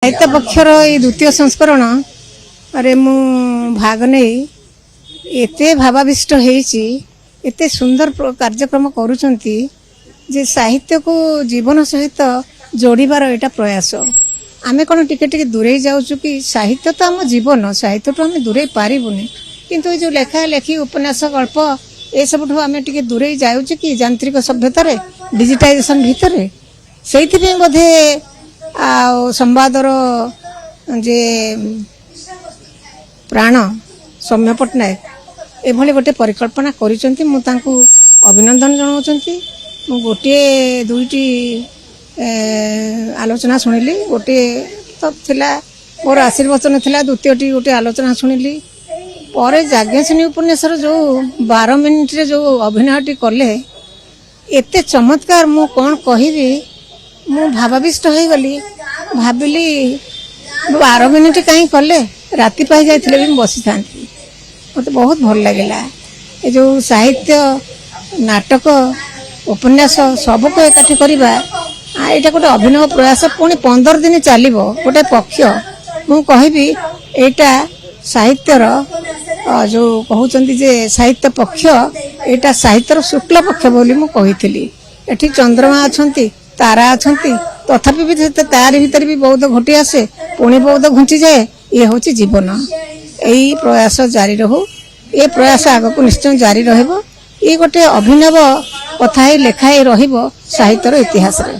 साहित्य पक्षर ये द्वितीय संस्करण अरे मु भाग नहीं एते भावाविष्ट होईची एते सुंदर कार्यक्रम करूचंती जे साहित्य को जीवन सहित जोड़ीबार एटा प्रयास आमे कोन टिके टिके दूरे जाउछु कि साहित्य तो आम जीवन साहित्य तो आमे दूरे पारिबुनी किंतु जो लेखा लेखी उपन्यास गल्प ए सब आमे टिके दूरे जाउछु कि यांत्रिक सभ्यता रे डिजिटाइजेशन भितर सेइथि बोधे आ संवादर जे प्राण सौम्य पट्टनायक एभली गोटे परिकल्पना करिसंती मु तांकु अभिनंदन जनाउचंती मु गोटे दुईटी आलोचना शुणिली गोटे तो थिला मोर आशीर्वचन थिला द्वितीयटी गोटे आलोचना शुणिली पर जाज्ञसेनी उपन्यासर जो 12 मिनिट रे जो अभिनयटी कले एते चमत्कार मु कौन कहबी मु भावाविष्ट हो गली भाविली 12 मिनिट कहीं कले राति पाई जाइथिले भी बसी था मत बहुत भल लगिला ए जो साहित्य नाटक उपन्यास सब को एकाठी करवा एटा गोटे अभिनव प्रयास पुणी 15 दिन चलो गोटे पक्ष मु कहबी एटा साहित्यर जो कहउचंती जे साहित्य पक्ष एटा साहित्यर शुक्ल पक्ष बोली मु कहिथिली एठी चंद्रमा अछंती तारा अछंती तथापि भी तार भीतर भी बहुत घटी आसे पुणी बहुत घुंची जाए ये हूँ जीवन यही प्रयास जारी रहू ये प्रयास आग को निश्चय जारी रहिबो ये गोटे अभिनव कथा लेखाई रहिबो साहित्यर इतिहास रे।